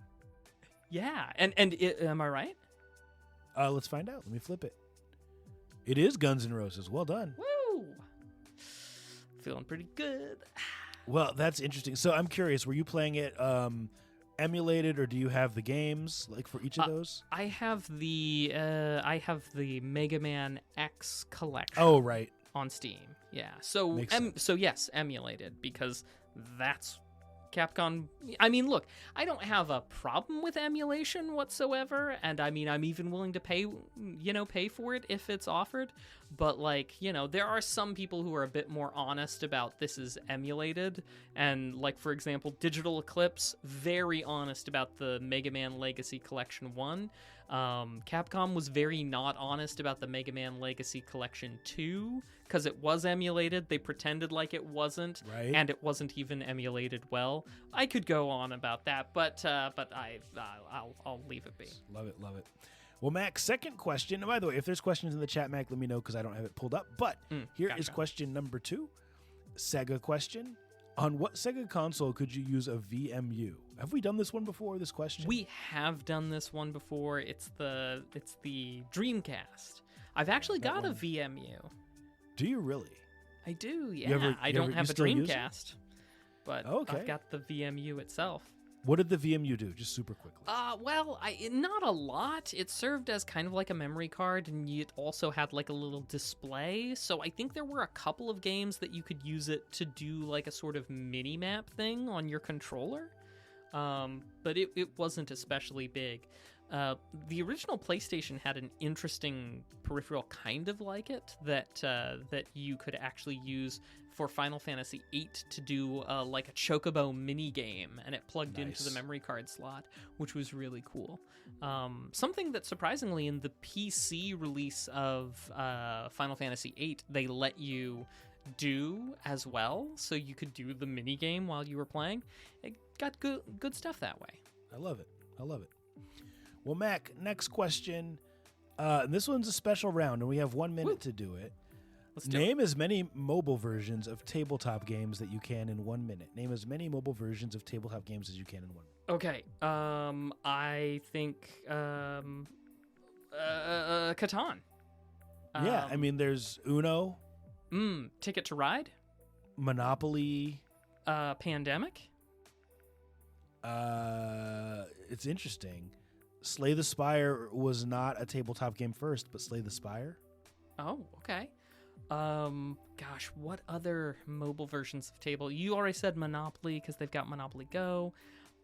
Yeah, and am I right? Let's find out. Let me flip it. It is Guns N' Roses. Well done. Woo! Feeling pretty good. Well, that's interesting. So I'm curious, were you playing it emulated, or do you have the games like for each of those? I have the Mega Man X collection. Oh, right. On Steam. Yeah. So Makes sense. so yes, emulated, because that's Capcom. I mean, look, I don't have a problem with emulation whatsoever, and I mean, I'm even willing to pay for it if it's offered. But like, there are some people who are a bit more honest about this is emulated, and like, for example, Digital Eclipse, very honest about the Mega Man Legacy Collection 1. Capcom was very not honest about the Mega Man Legacy Collection 2 because it was emulated. They pretended like it wasn't, Right. and it wasn't even emulated well. I could go on about that, but I'll leave it be. Love it, love it. Well, Mac, second question. And by the way, if there's questions in the chat, Mac, let me know because I don't have it pulled up. But here is Gotcha. question number 2. Sega question. On what Sega console could you use a VMU? Have we done this one before, this question? We have done this one before. It's the Dreamcast. I've actually That got one. a VMU. Do you really? I do, yeah. I you don't have a still use it? Dreamcast, but Okay. I've got the VMU itself. What did the VMU do? Just super quickly. Well, not a lot. It served as kind of like a memory card, and it also had like a little display. So I think there were a couple of games that you could use it to do like a sort of mini-map thing on your controller. But it wasn't especially big. The original PlayStation had an interesting peripheral kind of like it that you could actually use for Final Fantasy VIII to do like a Chocobo mini game, and it plugged into the memory card slot, which was really cool. Something that surprisingly in the PC release of Final Fantasy VIII, they let you do as well, so you could do the mini game while you were playing. It got good stuff that way. I love it. I love it. Well, Mac, next question. This one's a special round, and we have 1 minute to do it. Let's do Name as many mobile versions of tabletop games that you can in 1 minute. Name as many mobile versions of tabletop games as you can in 1 minute. Okay. I think Catan. Yeah, I mean, there's Uno, Ticket to Ride, Monopoly. Pandemic. It's interesting. Slay the Spire was not a tabletop game first, but Slay the Spire. Oh, okay. Gosh, what other mobile versions of table? You already said Monopoly because they've got Monopoly Go.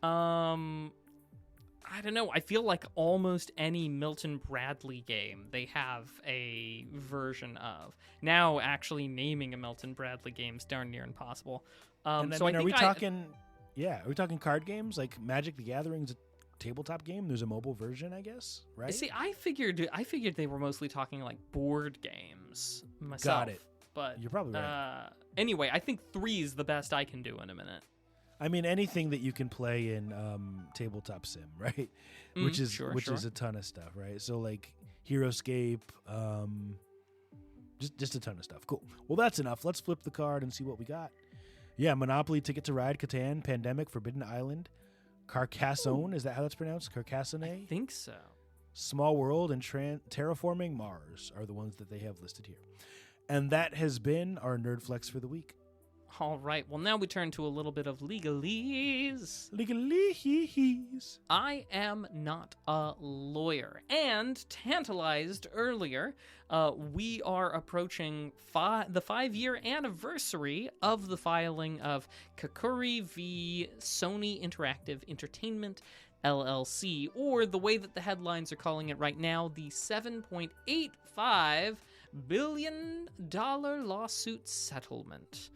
I don't know. I feel like almost any Milton Bradley game they have a version of. Now, actually naming a Milton Bradley game is darn near impossible. And I so mean, I are think we talking? Yeah, are we talking card games like Magic the Gathering's a tabletop game? There's a mobile version, I guess, right? See, I figured they were mostly talking like board games myself. Got it. But You're probably right. Anyway, I think 3 is the best I can do in a minute. I mean, anything that you can play in tabletop sim, right? Which is a ton of stuff, right? So like HeroScape, just a ton of stuff. Cool. Well, that's enough. Let's flip the card and see what we got. Yeah, Monopoly, Ticket to Ride, Catan, Pandemic, Forbidden Island, Carcassonne. Is that how that's pronounced? Carcassonne? I think so. Small World and Terraforming Mars are the ones that they have listed here. And that has been our Nerd Flex for the week. All right. Well, now we turn to a little bit of legalese. Legalese. I am not a lawyer. And tantalized earlier, we are approaching the 5-year anniversary of the filing of Kakuri v. Sony Interactive Entertainment LLC, or the way that the headlines are calling it right now, the $7.85 billion lawsuit settlement.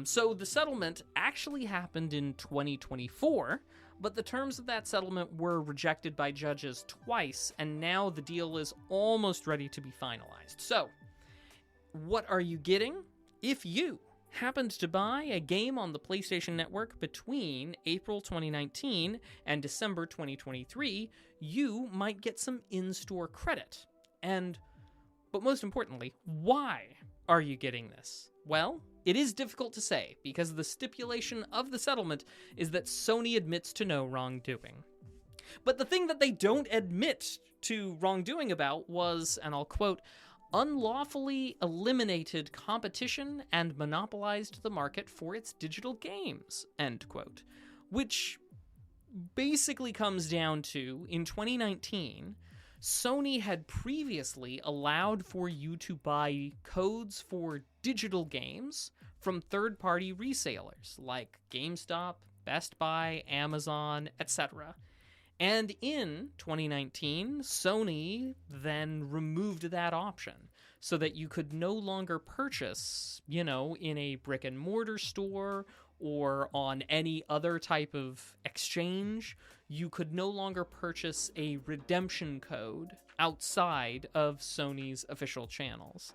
So the settlement actually happened in 2024, but the terms of that settlement were rejected by judges twice, and now the deal is almost ready to be finalized. So, what are you getting? If you happened to buy a game on the PlayStation Network between April 2019 and December 2023, you might get some in-store credit. But most importantly, why are you getting this? Well, it is difficult to say, because the stipulation of the settlement is that Sony admits to no wrongdoing. But the thing that they don't admit to wrongdoing about was, and I'll quote, unlawfully eliminated competition and monopolized the market for its digital games, end quote. Which basically comes down to, in 2019, Sony had previously allowed for you to buy codes for digital games from third-party resellers like GameStop, Best Buy, Amazon, etc. And in 2019, Sony then removed that option so that you could no longer purchase, in a brick and mortar store or on any other type of exchange. You could no longer purchase a redemption code outside of Sony's official channels.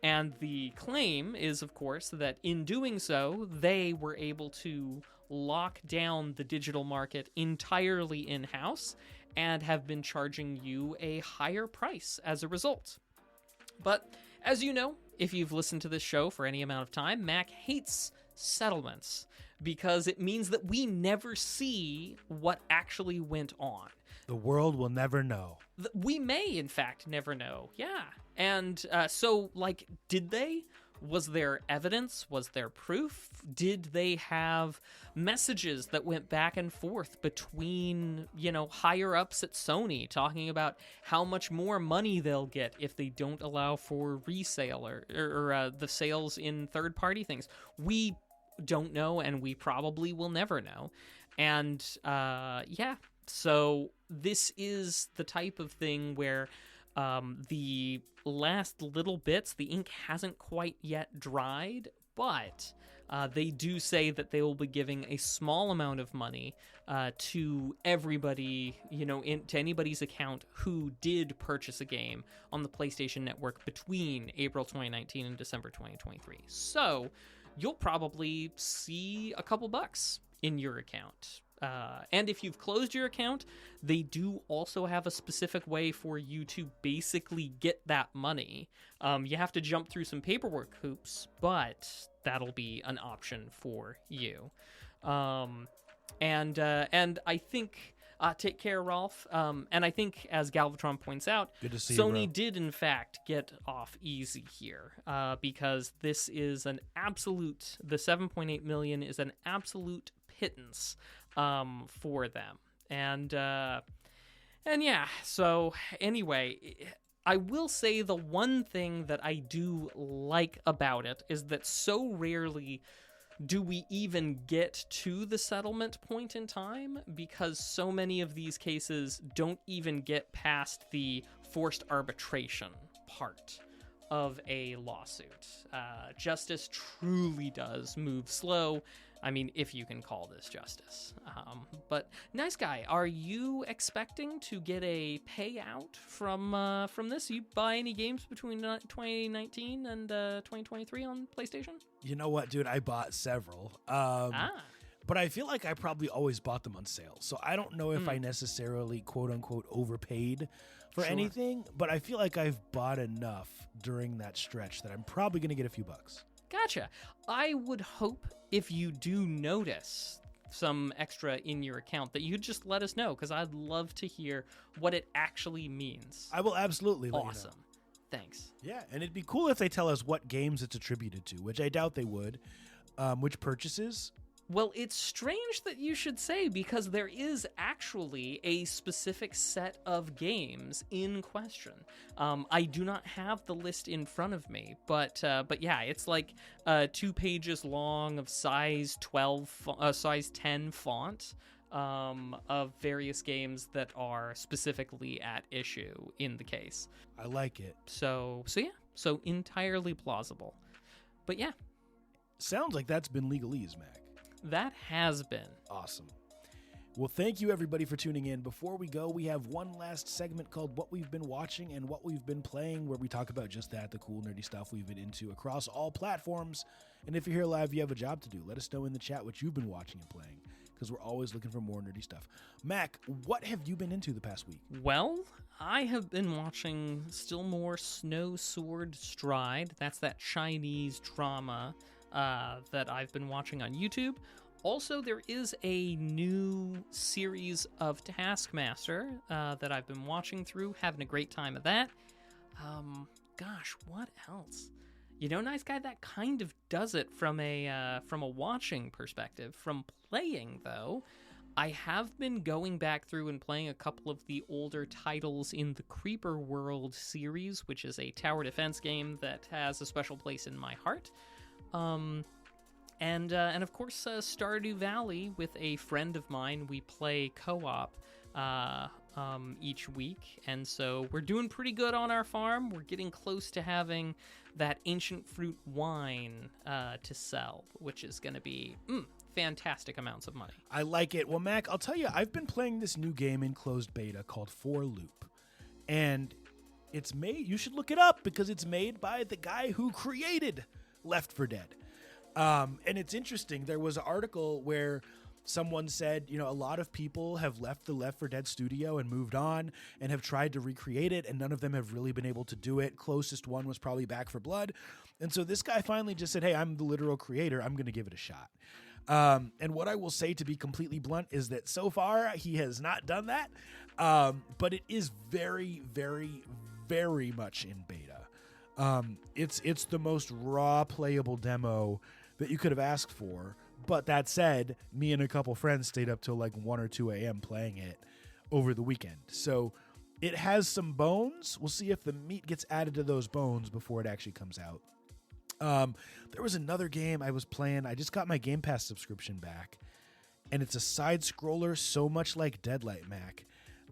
And the claim is, of course, that in doing so, they were able to lock down the digital market entirely in-house and have been charging you a higher price as a result. But as you know, if you've listened to this show for any amount of time, Mac hates settlements because it means that we never see what actually went on. The world will never know. We may, in fact, never know. Yeah. And so, did they? Was there evidence? Was there proof? Did they have messages that went back and forth between, higher ups at Sony talking about how much more money they'll get if they don't allow for resale or the sales in third-party things? We don't know, and we probably will never know. And, so this is the type of thing where the last little bits, the ink hasn't quite yet dried, but they do say that they will be giving a small amount of money to everybody, to anybody's account who did purchase a game on the PlayStation Network between April 2019 and December 2023. So you'll probably see a couple bucks in your account. And if you've closed your account, they do also have a specific way for you to basically get that money. You have to jump through some paperwork hoops, but that'll be an option for you. And I think, take care, Rolf. And I think, as Galvatron points out, Sony did in fact get off easy here, because this is the 7.8 million is an absolute pittance for them. And yeah, so anyway, I will say the one thing that I do like about it is that so rarely do we even get to the settlement point in time, because so many of these cases don't even get past the forced arbitration part of a lawsuit. Justice truly does move slow. I mean, if you can call this justice. But nice guy, are you expecting to get a payout from this? You buy any games between 2019 and 2023 on PlayStation? You know what, dude? I bought several. But I feel like I probably always bought them on sale. So I don't know if I necessarily, quote unquote, overpaid for anything. But I feel like I've bought enough during that stretch that I'm probably going to get a few bucks. Gotcha. I would hope if you do notice some extra in your account that you just let us know, because I'd love to hear what it actually means. I will absolutely let you know. Awesome. Thanks. Yeah, and it'd be cool if they tell us what games it's attributed to, which I doubt they would. Which purchases? Well, it's strange that you should say, because there is actually a specific set of games in question. I do not have the list in front of me, but yeah, it's like 2 pages long of size 10 font of various games that are specifically at issue in the case. I like it. So yeah, so entirely plausible. But yeah. Sounds like that's been legalese, Mac. That has been. Awesome. Well, thank you, everybody, for tuning in. Before we go, we have one last segment called What We've Been Watching and What We've Been Playing, where we talk about just that, the cool, nerdy stuff we've been into across all platforms. And if you're here live, you have a job to do. Let us know in the chat what you've been watching and playing, because we're always looking for more nerdy stuff. Mac, what have you been into the past week? Well, I have been watching still more Snow Sword Stride. That's that Chinese drama that I've been watching on YouTube. Also, there is a new series of Taskmaster that I've been watching through, having a great time of that. Gosh, what else? You know, nice guy, that kind of does it from a watching perspective. From playing, though, I have been going back through and playing a couple of the older titles in the Creeper World series, which is a tower defense game that has a special place in my heart. And of course, Stardew Valley with a friend of mine. We play co-op each week, and so we're doing pretty good on our farm. We're getting close to having that ancient fruit wine to sell, which is going to be fantastic amounts of money. I like it. Well, Mac, I'll tell you, I've been playing this new game in closed beta called For Loop, and it's made. You should look it up because it's made by the guy who created Left 4 Dead. And it's interesting. There was an article where someone said, a lot of people have left the Left 4 Dead studio and moved on and have tried to recreate it, and none of them have really been able to do it. Closest one was probably Back 4 Blood. And so this guy finally just said, hey, I'm the literal creator. I'm going to give it a shot. And what I will say, to be completely blunt, is that so far he has not done that. But it is very, very, very much in beta. It's the most raw playable demo that you could have asked for. But that said, me and a couple friends stayed up till like 1 or 2 a.m. playing it over the weekend. So it has some bones. We'll see if the meat gets added to those bones before it actually comes out. There was another game I was playing. I just got my Game Pass subscription back, and it's a side scroller so much like Deadlight, Mac,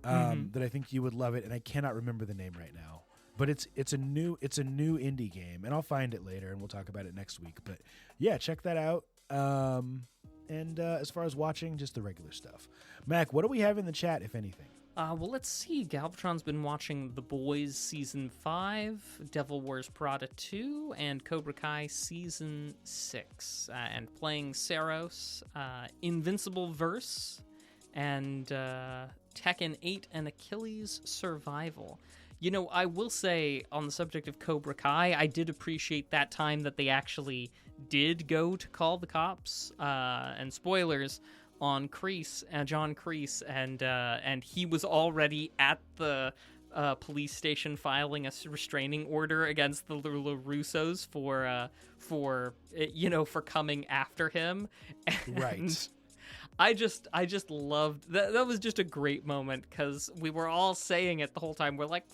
that I think you would love it. And I cannot remember the name right now, but it's a new indie game, and I'll find it later and we'll talk about it next week. But yeah, check that out. And as far as watching, just the regular stuff. Mac, what do we have in the chat, if anything? Well, let's see. Galvatron's been watching The Boys Season 5, Devil Wears Prada 2, and Cobra Kai Season 6, and playing Saros, Invincible Verse, and Tekken 8 and Achilles Survival. I will say, on the subject of Cobra Kai, I did appreciate that time that they actually did go to call the cops, and spoilers, on John Kreese, and he was already at the police station filing a restraining order against the Russos for coming after him. And Right. I just loved that. That was just a great moment because we were all saying it the whole time. We're like,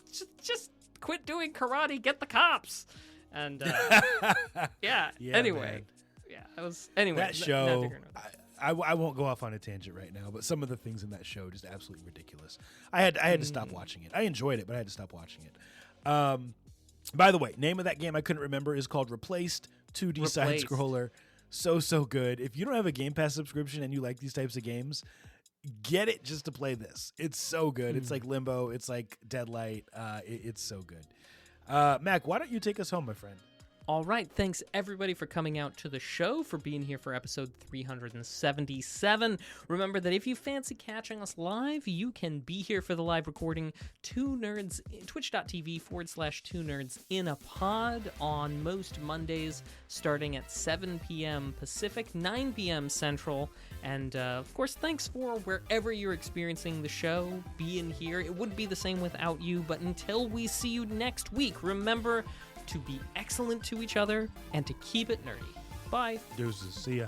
just quit doing karate, get the cops. And yeah. Anyway, man. yeah, it was. Anyway, That show. I won't go off on a tangent right now, but some of the things in that show just absolutely ridiculous. I had to stop watching it. I enjoyed it, but I had to stop watching it. By the way, name of that game I couldn't remember is called Replaced, 2D side scroller. So good. If you don't have a Game Pass subscription and you like these types of games, get it just to play this. It's so good. It's like Limbo. It's like Deadlight. It's so good. Mac, why don't you take us home, my friend? All right, thanks everybody for coming out to the show, for being here for episode 377. Remember that if you fancy catching us live, you can be here for the live recording, twitch.tv/2nerds in a pod on most Mondays, starting at 7 p.m. Pacific, 9 p.m. Central. And of course, thanks for wherever you're experiencing the show, being here. It wouldn't be the same without you, but until we see you next week, remember to be excellent to each other and to keep it nerdy. Bye. Deuces. See ya.